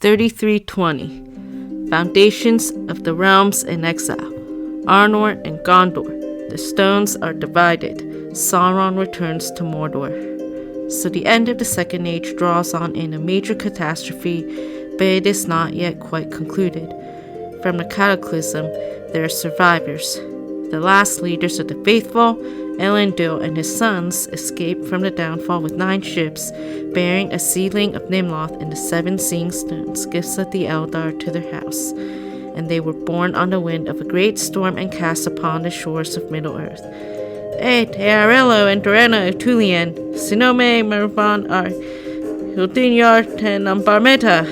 3320. Foundations of the Realms in Exile. Arnor and Gondor. The stones are divided. Sauron returns to Mordor. So the end of the Second Age draws on in a major catastrophe, but it is not yet quite concluded. From the cataclysm, there are survivors. The last leaders of the faithful, Elendil and his sons, escaped from the downfall with 9 ships, bearing a seedling of Nimloth and the 7 seeing stones, gifts of the Eldar to their house. And they were born on the wind of a great storm and cast upon the shores of Middle-earth. Et Earello and Dorena Tulien, Sinome Mervan ar Hildinyar ten Ambarmeta.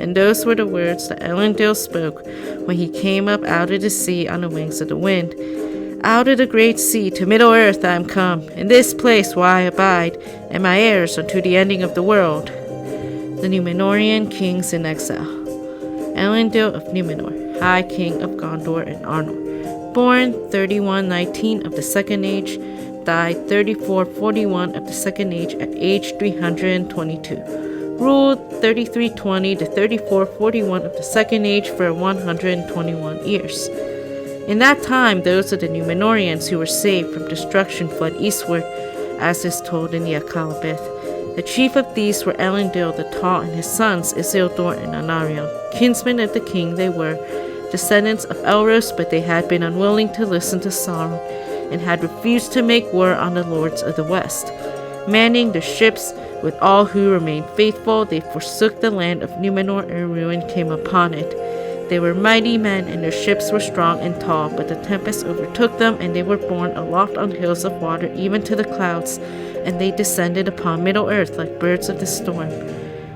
And those were the words that Elendil spoke when he came up out of the sea on the wings of the wind. Out of the great sea to Middle-earth I am come, in this place will I abide, and my heirs unto the ending of the world. The Númenorian kings in exile. Elendil of Numenor, High King of Gondor and Arnor. Born 3119 of the Second Age, died 3441 of the Second Age at age 322. Ruled 3320 to 3441 of the Second Age for 121 years. In that time, those of the Númenorians who were saved from destruction fled eastward, as is told in the Akalabeth. The chief of these were Elendil the Tall and his sons Isildur and Anarion. Kinsmen of the king they were, descendants of Elros, but they had been unwilling to listen to Sauron, and had refused to make war on the lords of the west. Manning their ships with all who remained faithful, they forsook the land of Numenor, and ruin came upon it. They were mighty men, and their ships were strong and tall, but the tempest overtook them, and they were borne aloft on hills of water, even to the clouds, and they descended upon Middle-earth like birds of the storm.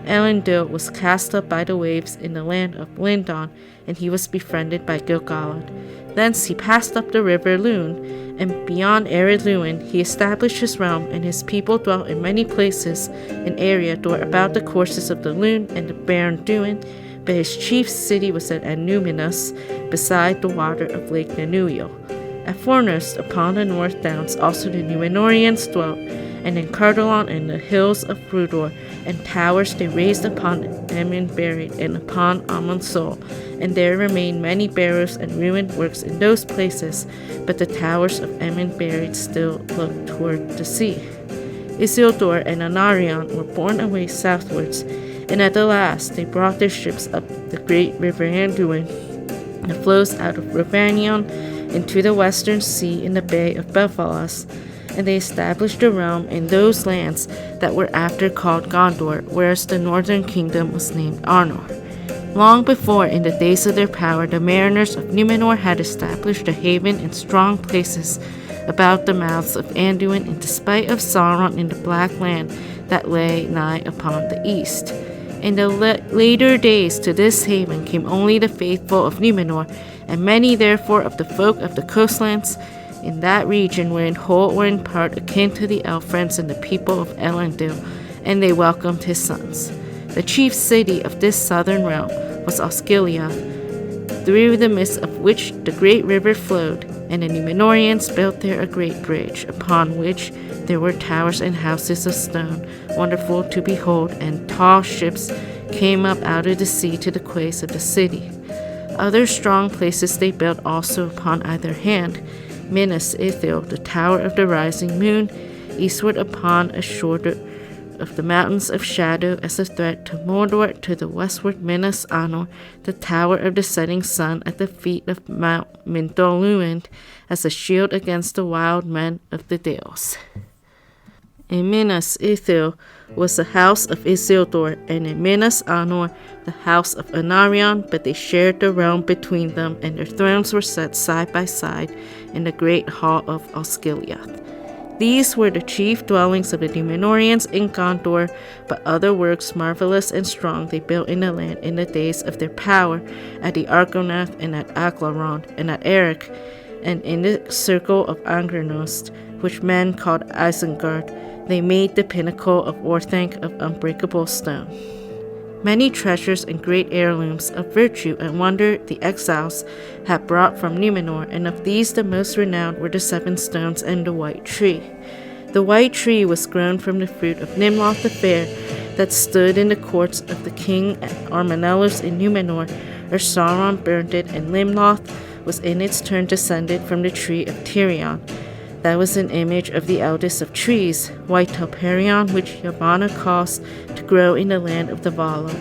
Elendil was cast up by the waves in the land of Lindon, and he was befriended by Gil-galad. Thence he passed up the river Lune, and beyond arid Luin he established his realm, and his people dwelt in many places in Eriador about the courses of the Lune and the barren Duin, but his chief city was at Annúminas, beside the water of Lake Nanuil. At Fornost, upon the north downs, also the Númenorians dwelt, and in Cardalon and the hills of Rudor, and towers they raised upon Emin buried, and upon Amon-Sol, and there remained many barrows and ruined works in those places, but the towers of Emin buried still looked toward the sea. Isildur and Anarion were borne away southwards, and at the last they brought their ships up the great river Anduin, that flows out of Rovanion into the western sea in the bay of Belfalas, and they established a realm in those lands that were after called Gondor, whereas the northern kingdom was named Arnor. Long before, in the days of their power, the mariners of Numenor had established a haven in strong places about the mouths of Anduin, in despite of Sauron in the black land that lay nigh upon the east. In the later days to this haven came only the faithful of Numenor, and many therefore of the folk of the coastlands in that region were in whole or in part akin to the Elfriends and the people of Elendil, and they welcomed his sons. The chief city of this southern realm was Osgiliath, through the midst of which the great river flowed, and the Númenorians built there a great bridge, upon which there were towers and houses of stone, wonderful to behold, and tall ships came up out of the sea to the quays of the city. Other strong places they built also upon either hand, Minas Ithil, the tower of the rising moon, eastward upon a shoulder of the mountains of shadow as a threat to Mordor, to the westward Minas Anor, the tower of the setting sun at the feet of Mount Mindoluin, as a shield against the wild men of the Dales. In Minas Ithil was the house of Isildur, and in Minas Anor the house of Anarion, but they shared the realm between them, and their thrones were set side by side in the great hall of Osgiliath. These were the chief dwellings of the Númenorians in Gondor, but other works marvelous and strong they built in the land in the days of their power, at the Argonath, and at Aglarond, and at Erech, and in the circle of Angranost, which men called Isengard. They made the pinnacle of Orthanc of unbreakable stone. Many treasures and great heirlooms of virtue and wonder the exiles had brought from Numenor, and of these the most renowned were the 7 stones and the white tree. The white tree was grown from the fruit of Nimloth the Fair that stood in the courts of the king Armenelus in Númenor, or Sauron burned it, and Nimloth was in its turn descended from the tree of Tirion. That was an image of the eldest of trees, white Telperion, which Yavanna caused to grow in the land of the Valar.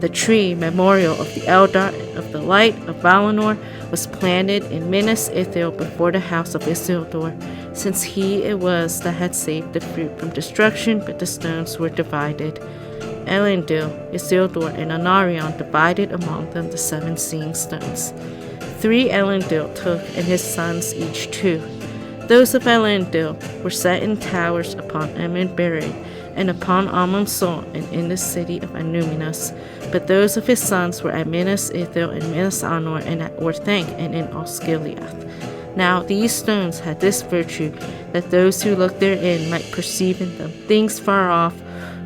The tree, memorial of the Eldar of the Light of Valinor, was planted in Minas Ithil before the house of Isildur, since he it was that had saved the fruit from destruction, but the stones were divided. Elendil, Isildur, and Anarion divided among them the 7 seeing stones. 3 Elendil took, and his sons each 2. Those of Elendil were set in towers upon Emyn Beret, and upon Amon-Sol, and in the city of Annúminas. But those of his sons were at Minas Ithil and Minas Anor, and at Orthanc, and in Osgiliath. Now these stones had this virtue, that those who looked therein might perceive in them things far off,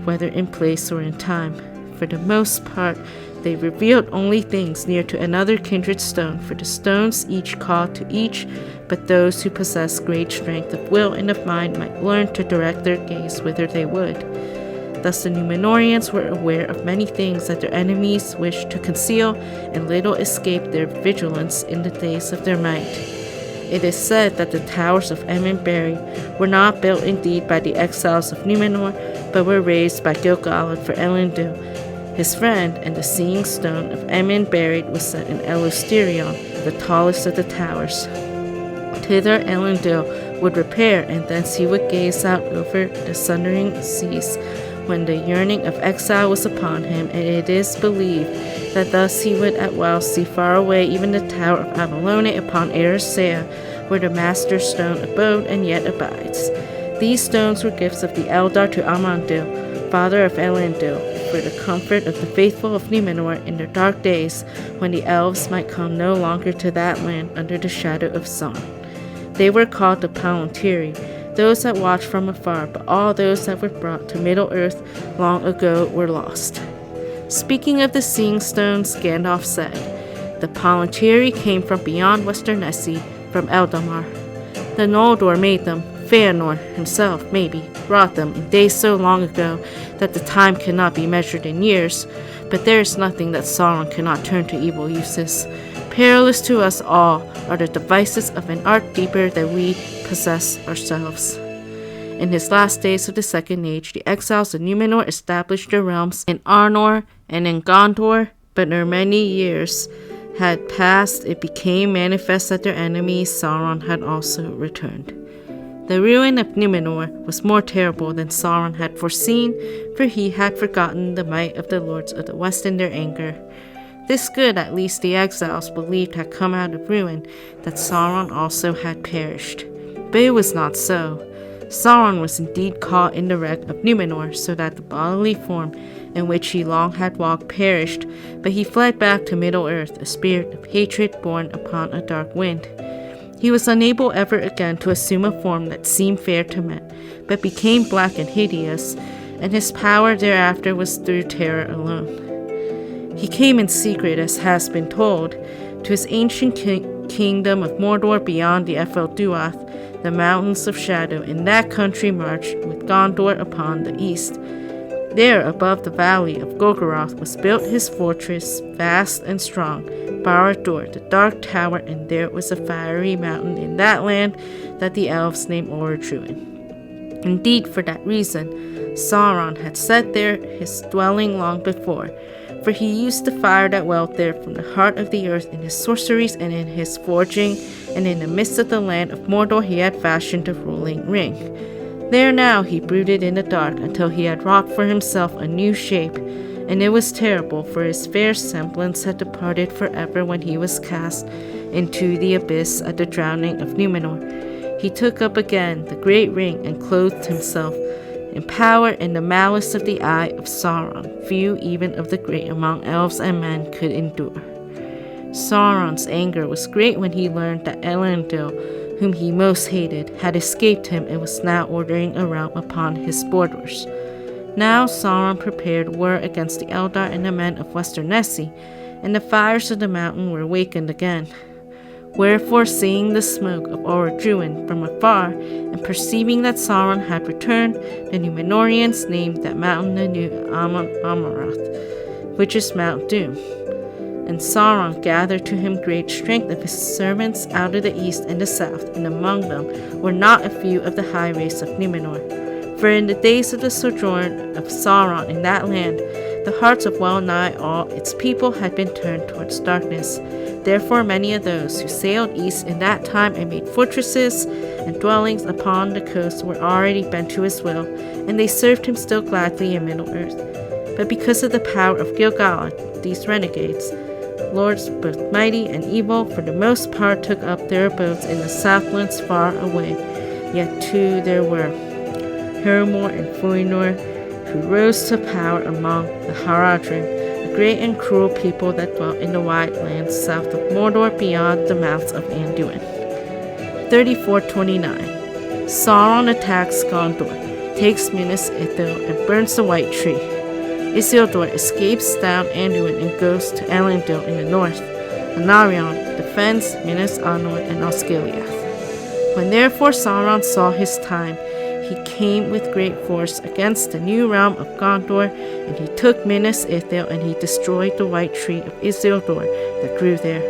whether in place or in time. For the most part, they revealed only things near to another kindred stone, for the stones each called to each, but those who possessed great strength of will and of mind might learn to direct their gaze whither they would. Thus the Númenorians were aware of many things that their enemies wished to conceal, and little escaped their vigilance in the days of their might. It is said that the towers of Emyn Beret were not built indeed by the exiles of Númenor, but were raised by Gil-galad for Elendil, his friend, and the seeing stone of Emyn Beret was set in Elustirion, the tallest of the towers. Thither Elendil would repair, and thence he would gaze out over the sundering seas when the yearning of exile was upon him, and it is believed that thus he would at whiles see far away even the tower of Avalone upon Erisea, where the Master Stone abode and yet abides. These stones were gifts of the Eldar to Amandil, father of Elendil, for the comfort of the faithful of Númenor in their dark days, when the elves might come no longer to that land under the shadow of Sauron. They were called the Palantiri, those that watched from afar, but all those that were brought to Middle-earth long ago were lost. Speaking of the seeing stones, Gandalf said, "The Palantiri came from beyond Westernesse, from Eldamar. The Noldor made them. Feanor himself, maybe, wrought them in days so long ago that the time cannot be measured in years, but there is nothing that Sauron cannot turn to evil uses. Perilous to us all are the devices of an art deeper than we possess ourselves." In his last days of the Second Age, the exiles of Númenor established their realms in Arnor and in Gondor, but ere many years had passed, it became manifest that their enemy Sauron had also returned. The ruin of Númenor was more terrible than Sauron had foreseen, for he had forgotten the might of the lords of the West in their anger. This good at least the exiles believed had come out of ruin, that Sauron also had perished. But it was not so. Sauron was indeed caught in the wreck of Númenor, so that the bodily form in which he long had walked perished, but he fled back to Middle-earth, a spirit of hatred borne upon a dark wind. He was unable ever again to assume a form that seemed fair to men, but became black and hideous, and his power thereafter was through terror alone. He came in secret, as has been told, to his ancient kingdom of Mordor beyond the Efelduath, the mountains of shadow. In that country marched with Gondor upon the east. There, above the valley of Golgoroth, was built his fortress, vast and strong, Barad-dûr, the dark tower, and there was a fiery mountain in that land that the elves named Orodruin. Indeed, for that reason, Sauron had set there his dwelling long before, for he used the fire that dwelt there from the heart of the earth in his sorceries and in his forging, and in the midst of the land of Mordor he had fashioned a ruling ring. There now he brooded in the dark until he had wrought for himself a new shape, and it was terrible, for his fair semblance had departed forever when he was cast into the abyss at the drowning of Númenor. He took up again the great ring and clothed himself in power, and the malice of the eye of Sauron few even of the great among elves and men could endure. Sauron's anger was great when he learned that Elendil, whom he most hated, had escaped him and was now ordering a realm upon his borders. Now Sauron prepared war against the Eldar and the men of Westernesse, and the fires of the mountain were awakened again. Wherefore, seeing the smoke of Orodruin from afar, and perceiving that Sauron had returned, the Númenorians named that mountain the new Amaroth, which is Mount Doom. And Sauron gathered to him great strength of his servants out of the east and the south, and among them were not a few of the high race of Numenor. For in the days of the sojourn of Sauron in that land, the hearts of well nigh all its people had been turned towards darkness. Therefore many of those who sailed east in that time and made fortresses and dwellings upon the coast were already bent to his will, and they served him still gladly in Middle-earth. But because of the power of Gil-galad, these renegades, lords both mighty and evil, for the most part took up their abodes in the southlands far away. Yet too there were Hermor and Foinor, who rose to power among the Haradrim, a great and cruel people that dwelt in the wide lands south of Mordor beyond the mouths of Anduin. 34:29. Sauron attacks Gondor, takes Minas Ithil, and burns the White Tree. Isildur escapes down Anduin and goes to Elendil in the north. Anarion defends Minas Anor and Osgiliath. When therefore Sauron saw his time, he came with great force against the new realm of Gondor, and he took Minas Ithil, and he destroyed the White Tree of Isildur that grew there.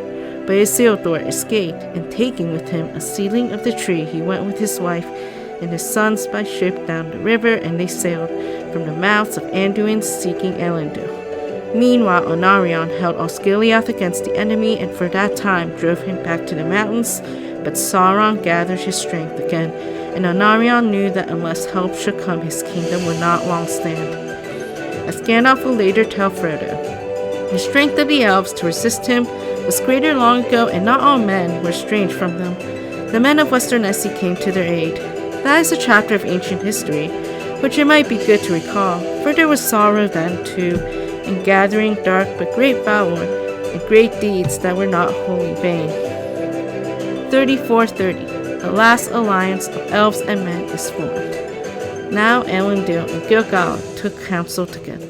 But Isildur escaped, and taking with him a seedling of the tree, he went with his wife and his sons by ship down the river, and they sailed from the mouths of Anduin seeking Elendil. Meanwhile Anarion held Osgiliath against the enemy, and for that time drove him back to the mountains, but Sauron gathered his strength again, and Anarion knew that unless help should come, his kingdom would not long stand. As Gandalf will later tell Frodo, the strength of the elves to resist him was greater long ago, and not all men were strange from them. The men of Western Essie came to their aid. That is a chapter of ancient history, which it might be good to recall, for there was sorrow then too, in gathering dark but great valor, and great deeds that were not wholly vain. 34:30. The last alliance of elves and men is formed. Now Elendil and Gil-galad took counsel together,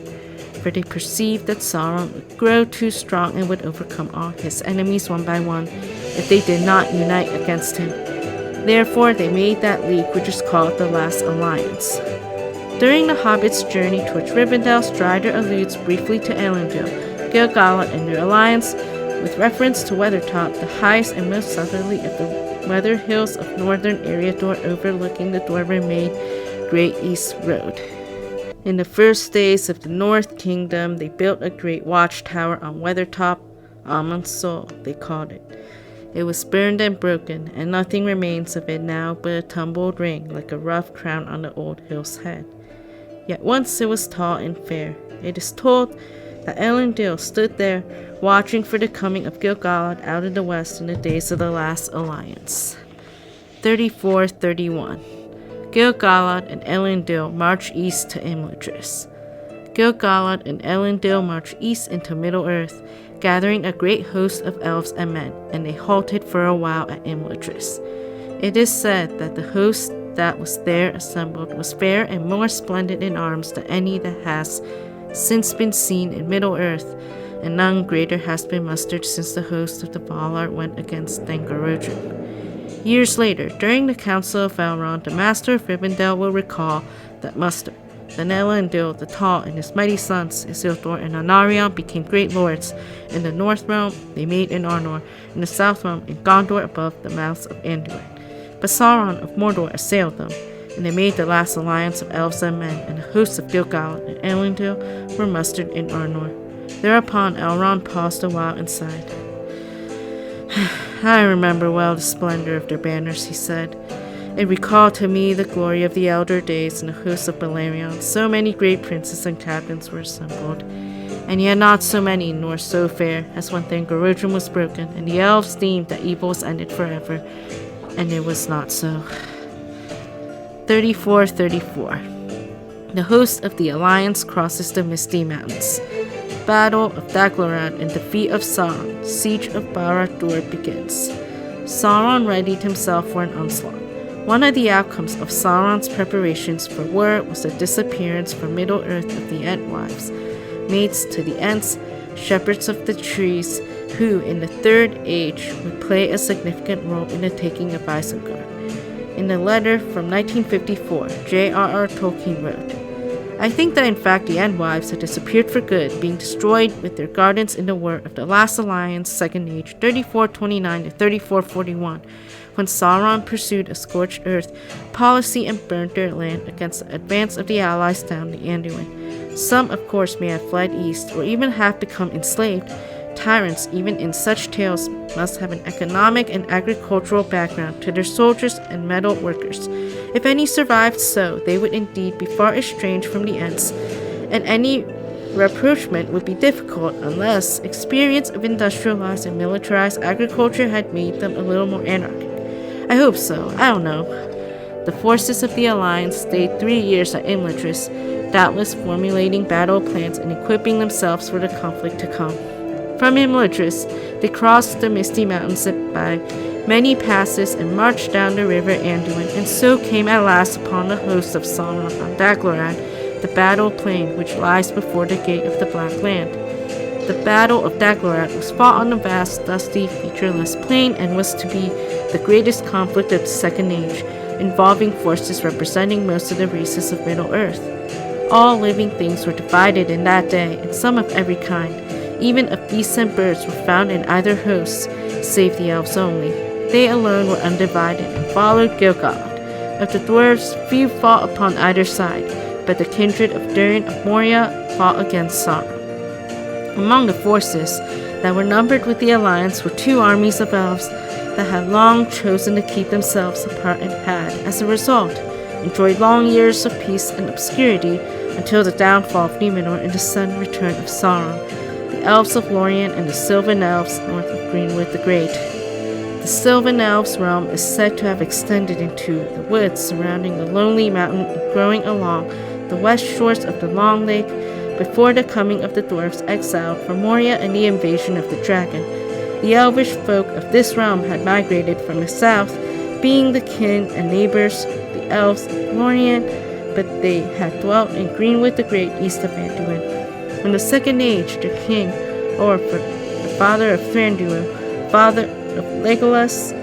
for they perceived that Sauron would grow too strong and would overcome all his enemies one by one, if they did not unite against him. Therefore they made that league which is called the Last Alliance. During the hobbits' journey towards Rivendell, Strider alludes briefly to Elendil, Gil-galad, and their alliance, with reference to Weathertop, the highest and most southerly of the weather hills of northern Eriador overlooking the Dwarven-made Great East Road. In the first days of the North Kingdom, they built a great watchtower on Weathertop, Amon's Soul, they called it. It was burned and broken, and nothing remains of it now but a tumbled ring like a rough crown on the old hill's head. Yet once it was tall and fair. It is told that Elendil stood there, watching for the coming of Gil-galad out of the west in the days of the Last Alliance. 34:31. Gil-galad and Elendil march east to Imladris. Gil-galad and Elendil march east into Middle-earth, gathering a great host of elves and men, and they halted for a while at Imladris. It is said that the host that was there assembled was fair and more splendid in arms than any that has since been seen in Middle-earth, and none greater has been mustered since the host of the Valar went against Thangorodrim. Years later, during the Council of Elrond, the Master of Rivendell will recall that muster. Then Elendil the Tall and his mighty sons, Isildur and Anarion, became great lords. In the North Realm, they made in Arnor, in the South Realm, in Gondor above the mouths of Anduin. But Sauron of Mordor assailed them, and they made the last alliance of elves and men, and the hosts of Gil-galad and Elendil were mustered in Arnor. Thereupon Elrond paused a while and sighed. I remember well the splendor of their banners, he said. It recalled to me the glory of the elder days and the hosts of Beleriand. So many great princes and captains were assembled, and yet not so many nor so fair as when Thangorodrim was broken, and the elves deemed that evil was ended forever, and it was not so. 34:34. The host of the Alliance crosses the Misty Mountains. Battle of Daglarad and defeat of Sauron. Siege of Barad-dûr begins. Sauron readied himself for an onslaught. One of the outcomes of Sauron's preparations for war was the disappearance from Middle-earth of the Entwives, mates to the Ents, shepherds of the trees, who in the Third Age would play a significant role in the taking of Isengard. In a letter from 1954, JRR Tolkien wrote, "I think that in fact the Endwives had disappeared for good, being destroyed with their gardens in the War of the Last Alliance, Second Age, 3429 to 3441, when Sauron pursued a scorched earth policy and burned their land against the advance of the Allies down the Anduin. Some, of course, may have fled east, or even have become enslaved. Tyrants, even in such tales, must have an economic and agricultural background to their soldiers and metal workers. If any survived so, they would indeed be far estranged from the Ents, and any rapprochement would be difficult unless experience of industrialized and militarized agriculture had made them a little more anarchic. I hope so. I don't know." The forces of the Alliance stayed 3 years at Imladris, doubtless formulating battle plans and equipping themselves for the conflict to come. From Imladris, they crossed the Misty Mountains by many passes and marched down the river Anduin, and so came at last upon the hosts of Sauron on Daglarad, the battle plain which lies before the gate of the Black Land. The Battle of Daglarad was fought on a vast, dusty, featureless plain and was to be the greatest conflict of the Second Age, involving forces representing most of the races of Middle-earth. All living things were divided in that day, and some of every kind, even of beasts and birds, were found in either hosts, save the elves only. They alone were undivided and followed Gil-galad. Of the dwarves, few fought upon either side, but the kindred of Durin of Moria fought against Sauron. Among the forces that were numbered with the Alliance were 2 armies of elves that had long chosen to keep themselves apart and had, as a result, enjoyed long years of peace and obscurity until the downfall of Númenor and the sudden return of Sauron, the elves of Lorien and the Sylvan elves north of Greenwood the Great. The Sylvan elves' realm is said to have extended into the woods surrounding the lonely mountain and growing along the west shores of the Long Lake before the coming of the dwarves exiled from Moria and the invasion of the dragon. The elvish folk of this realm had migrated from the south, being the kin and neighbors of the elves of Lorien, but they had dwelt in Greenwood the Great east of Anduin. In the Second Age, their king, Orford, the father of Thranduil, father of Legolas,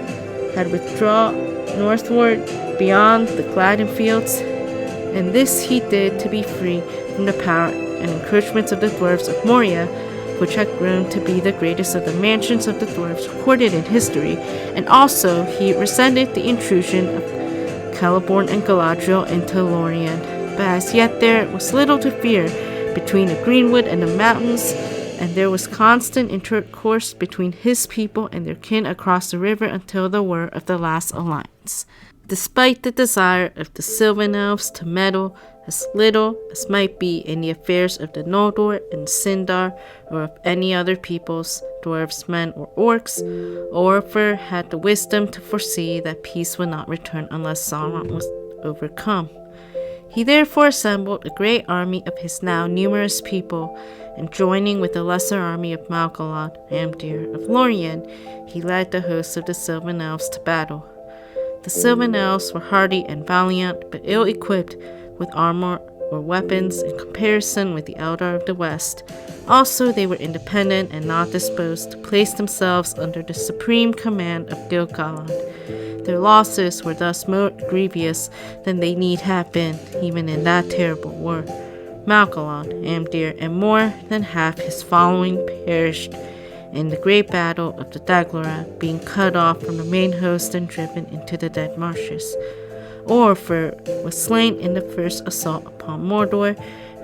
had withdrawn northward beyond the Gladden fields, and this he did to be free from the power and encroachments of the dwarves of Moria, which had grown to be the greatest of the mansions of the dwarves recorded in history, and also he resented the intrusion of Celeborn and Galadriel into Lorien. But as yet there was little to fear between the Greenwood and the mountains, and there was constant intercourse between his people and their kin across the river until the War of the Last Alliance. Despite the desire of the Sylvan elves to meddle as little as might be in the affairs of the Noldor and Sindar, or of any other peoples, dwarves, men, or orcs, Orfr had the wisdom to foresee that peace would not return unless Sauron was overcome. He therefore assembled a great army of his now numerous people, and joining with the lesser army of Malgalad, Amdir of Lorien, he led the hosts of the Sylvan elves to battle. The Sylvan elves were hardy and valiant, but ill-equipped with armor or weapons in comparison with the Eldar of the West. Also, they were independent and not disposed to place themselves under the supreme command of Gil-galad. Their losses were thus more grievous than they need have been, even in that terrible war. Malgalad, Amdir, and more than half his following perished in the great battle of the Daglarad, being cut off from the main host and driven into the dead marshes. Orfr was slain in the first assault upon Mordor,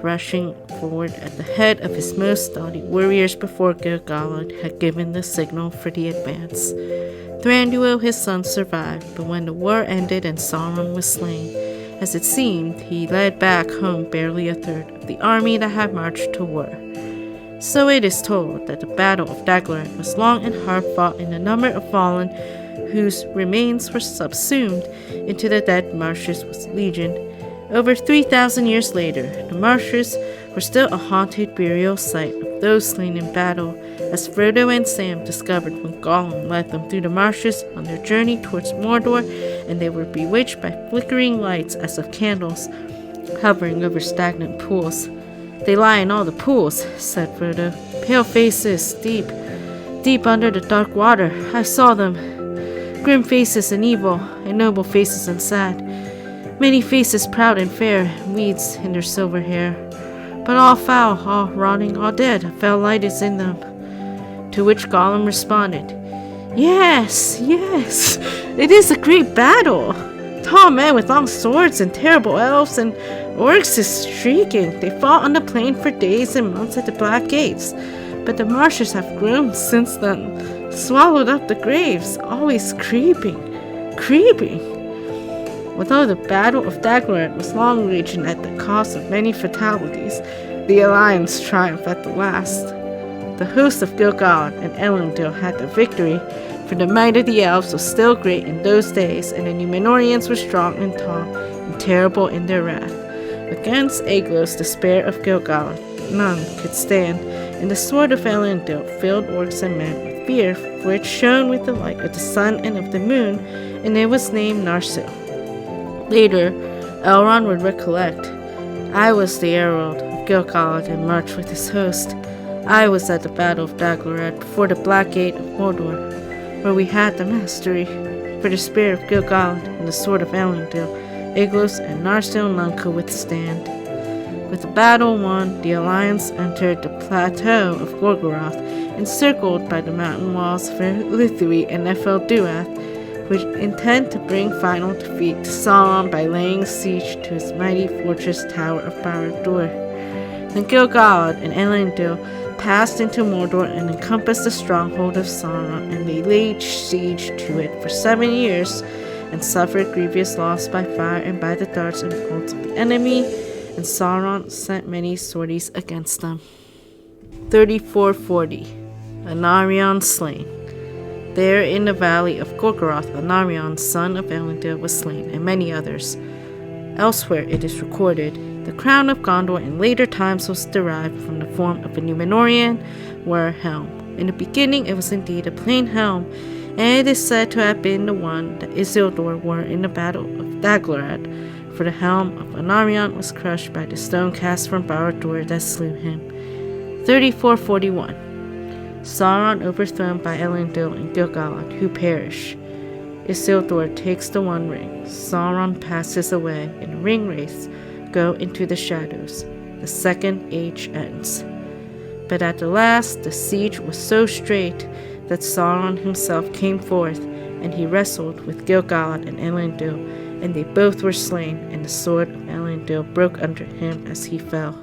rushing forward at the head of his most doughty warriors before Gil-galad had given the signal for the advance. Thranduil, his son, survived, but when the war ended and Sauron was slain, as it seemed, he led back home barely a third of the army that had marched to war. So it is told that the Battle of Daglarad was long and hard fought, and the number of fallen whose remains were subsumed into the dead marshes was legion. Over 3,000 years later, the marshes were still a haunted burial site of those slain in battle, as Frodo and Sam discovered when Gollum led them through the marshes on their journey towards Mordor, and they were bewitched by flickering lights as of candles hovering over stagnant pools. "They lie in all the pools," said Frodo. "Pale faces, deep, deep under the dark water, I saw them. Grim faces and evil, and noble faces and sad. Many faces proud and fair, weeds in their silver hair. But all foul, all rotting, all dead, a foul light is in them. To which Gollum responded, Yes, yes, it is a great battle. Tall men with long swords and terrible elves and orcs is shrieking. They fought on the plain for days and months at the black gates. But the marshes have grown since then, swallowed up the graves, always creeping. Although the Battle of Dagorad was long-raging at the cost of many fatalities, the Alliance triumphed at the last. The host of Gil-galad and Elendil had the victory, for the might of the elves was still great in those days, and the Númenorians were strong and tall, and terrible in their wrath. Against Aeglos, the spear of Gil-galad, none could stand, and the sword of Elendil filled orcs and men with fear, for it shone with the light of the sun and of the moon, and it was named Narsil. Later, Elrond would recollect, I was the herald of Gil-galad and marched with his host. I was at the Battle of Dagorad before the Black Gate of Mordor, where we had the mastery. For the spear of Gil-galad and the sword of Elendil, Aeglos and Narsil none could withstand. With the battle won, the Alliance entered the plateau of Gorgoroth, encircled by the mountain walls of Lithui and Nefelduath, which intend to bring final defeat to Sauron by laying siege to his mighty fortress tower of Barad-dûr. Then Gil-galad and Elendil passed into Mordor and encompassed the stronghold of Sauron, and they laid siege to it for 7 years, and suffered grievous loss by fire and by the darts and bolts of the enemy, and Sauron sent many sorties against them. 3440. Anarion slain. There in the valley of Gorgoroth, Anarion, son of Elendil, was slain, and many others. Elsewhere it is recorded, the crown of Gondor in later times was derived from the form of a Númenorian war helm. In the beginning it was indeed a plain helm, and it is said to have been the one that Isildur wore in the Battle of Dagorad, for the helm of Anarion was crushed by the stone cast from Barad-dûr that slew him. 3441. Sauron overthrown by Elendil and Gil-galad, who perish. Isildur takes the One Ring. Sauron passes away, and ring wraiths go into the shadows. The Second Age ends. But at the last, the siege was so strait that Sauron himself came forth, and he wrestled with Gil-galad and Elendil, and they both were slain, and the sword of Elendil broke under him as he fell.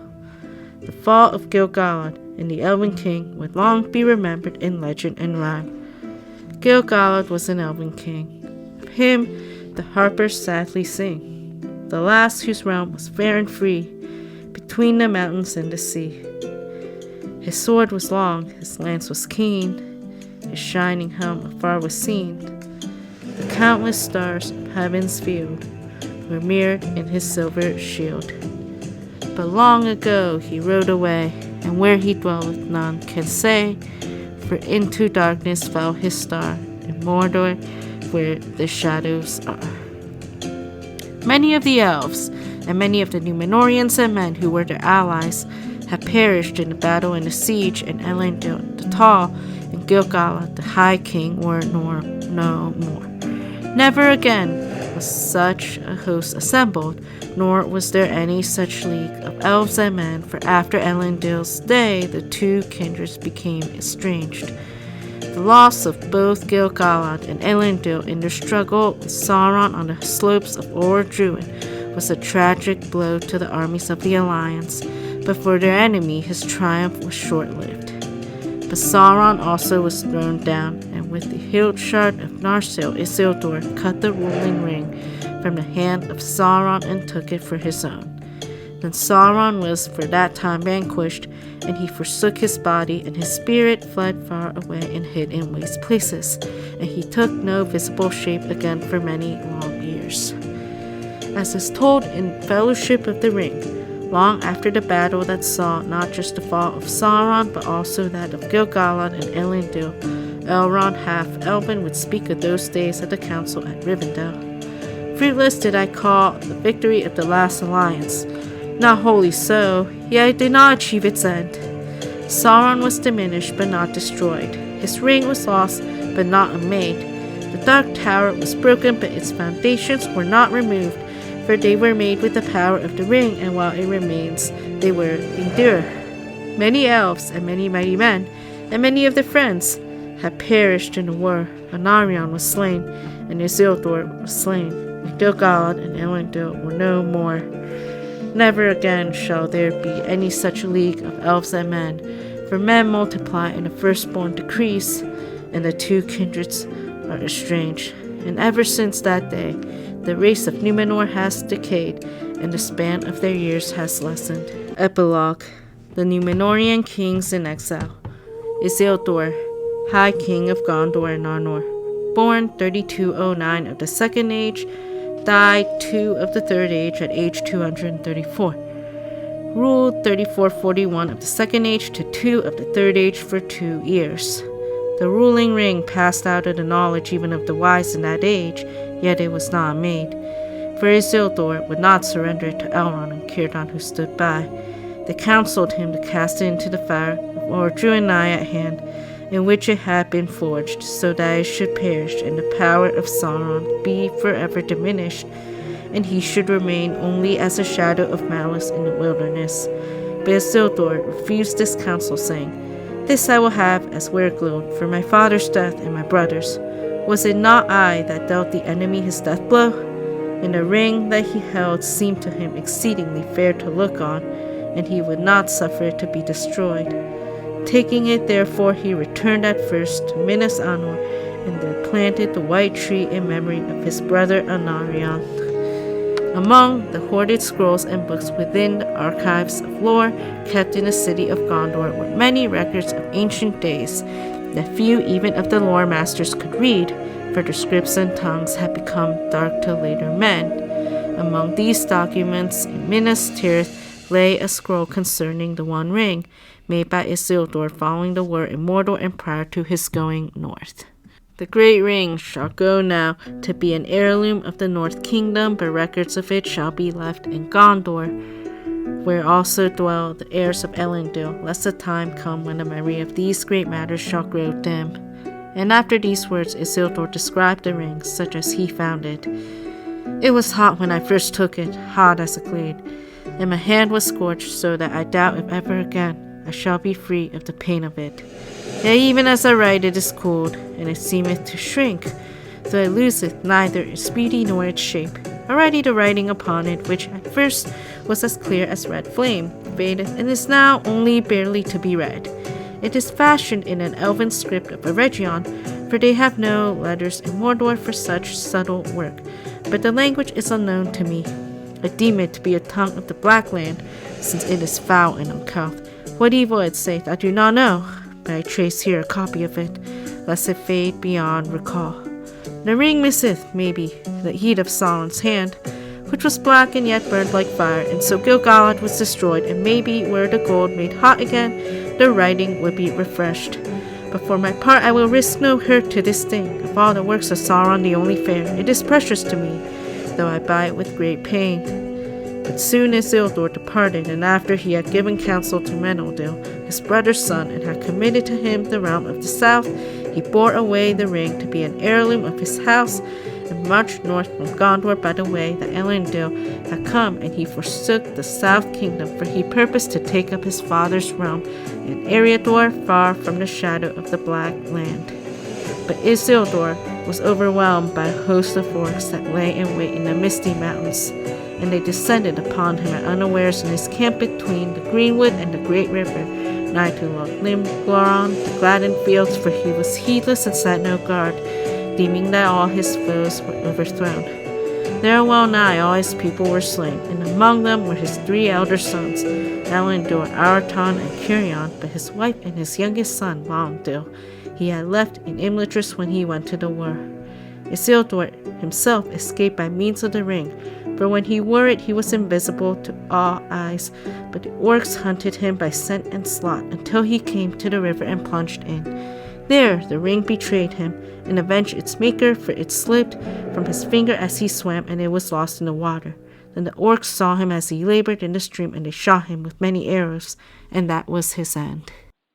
The fall of Gil-galad and the Elven King would long be remembered in legend and rhyme. Gil-galad was an Elven King. Of him the harpers sadly sing, the last whose realm was fair and free, between the mountains and the sea. His sword was long, his lance was keen, his shining helm afar was seen. The countless stars of heaven's field were mirrored in his silver shield. But long ago he rode away, and where he dwelleth none can say, for into darkness fell his star, in Mordor where the shadows are. Many of the elves, and many of the Númenorians and men who were their allies, have perished in the battle and the siege, and Elendil the Tall and Gil-galad the High King were no more. Never again was such a host assembled, nor was there any such league of elves and men, for after Elendil's day the two kindreds became estranged. The loss of both Gil-galad and Elendil in their struggle with Sauron on the slopes of Ord-Druin was a tragic blow to the armies of the Alliance, but for their enemy his triumph was short-lived. But Sauron also was thrown down, and with the hilt shard of Narsil, Isildur cut the ruling ring from the hand of Sauron and took it for his own. Then Sauron was for that time vanquished, and he forsook his body, and his spirit fled far away and hid in waste places, and he took no visible shape again for many long years. As is told in Fellowship of the Ring, long after the battle that saw not just the fall of Sauron, but also that of Gil-galad and Elendil, Elrond half-Elven would speak of those days at the council at Rivendell. Fruitless did I call the victory of the last alliance. Not wholly so, yet it did not achieve its end. Sauron was diminished but not destroyed. Its ring was lost, but not unmade. The dark tower was broken, but its foundations were not removed, for they were made with the power of the ring, and while it remains, they will endure. Many elves and many mighty men, and many of their friends, had perished in the war. Anarion was slain, and Isildur was slain. Gil-galad and Elendil were no more. Never again shall there be any such league of elves and men, for men multiply and the firstborn decrease, and the two kindreds are estranged. And ever since that day, the race of Númenor has decayed, and the span of their years has lessened. Epilogue. The Númenorian kings in exile. Isildur, High King of Gondor and Arnor, born 3209 of the Second Age, died 2 of the Third Age at age 234. Ruled 3441 of the Second Age to 2 of the Third Age for 2 years. The ruling ring passed out of the knowledge even of the wise in that age, yet it was not made. For Isildur would not surrender it to Elrond and Círdan who stood by. They counseled him to cast it into the fire, or drew nigh at hand, in which it had been forged, so that it should perish, and the power of Sauron be forever diminished, and he should remain only as a shadow of malice in the wilderness. But Isildur refused this counsel, saying, "This I will have as wereglode for my father's death and my brother's. Was it not I that dealt the enemy his death blow?" And the ring that he held seemed to him exceedingly fair to look on, and he would not suffer it to be destroyed. Taking it, therefore, he returned at first to Minas Anor, and there planted the white tree in memory of his brother Anarion. Among the hoarded scrolls and books within the archives of lore kept in the city of Gondor were many records of ancient days that few even of the lore masters could read, for their scripts and tongues had become dark to later men. Among these documents in Minas Tirith lay a scroll concerning the One Ring, made by Isildur following the war in Mordor and prior to his going north. The Great Ring shall go now to be an heirloom of the North Kingdom, but records of it shall be left in Gondor, where also dwell the heirs of Elendil, lest the time come when the memory of these great matters shall grow dim. And after these words Isildur described the ring, such as he found it. It was hot when I first took it, hot as a clay, and my hand was scorched, so that I doubt if ever again I shall be free of the pain of it. Yet even as I write it is cooled, and it seemeth to shrink, though it loseth neither its beauty nor its shape. Already the writing upon it, which at first was as clear as red flame, fadeth, and is now only barely to be read. It is fashioned in an elven script of Eregion, for they have no letters in Mordor for such subtle work, but the language is unknown to me. I deem it to be a tongue of the Black Land, since it is foul and uncouth. What evil it saith I do not know, but I trace here a copy of it, lest it fade beyond recall. The ring misseth, maybe, the heat of Sauron's hand, which was black and yet burned like fire, and so Gil-galad was destroyed, and maybe were the gold made hot again, the writing would be refreshed. But for my part I will risk no hurt to this thing. Of all the works of Sauron the only fair, it is precious to me, though I buy it with great pain. But soon Isildur departed, and after he had given counsel to Menelil, his brother's son, and had committed to him the realm of the south, he bore away the ring to be an heirloom of his house, and marched north from Gondor by the way that Elendil had come, and he forsook the south kingdom, for he purposed to take up his father's realm in Eriador, far from the shadow of the Black Land. But Isildur was overwhelmed by a host of orcs that lay in wait in the misty mountains, and they descended upon him at unawares in his camp between the greenwood and the great river, nigh to Loch Limgloron, the gladdened fields, for he was heedless and set no guard, deeming that all his foes were overthrown. There well nigh all his people were slain, and among them were his 3 elder sons, Elendil, Araton, and Cirion, but his wife and his youngest son, Maelendil, he had left in Imladris when he went to the war. Isildur himself escaped by means of the ring, for when he wore it he was invisible to all eyes, but the orcs hunted him by scent and slot until he came to the river and plunged in. There the ring betrayed him, and avenged its maker, for it slipped from his finger as he swam, and it was lost in the water. Then the orcs saw him as he labored in the stream, and they shot him with many arrows, and that was his end.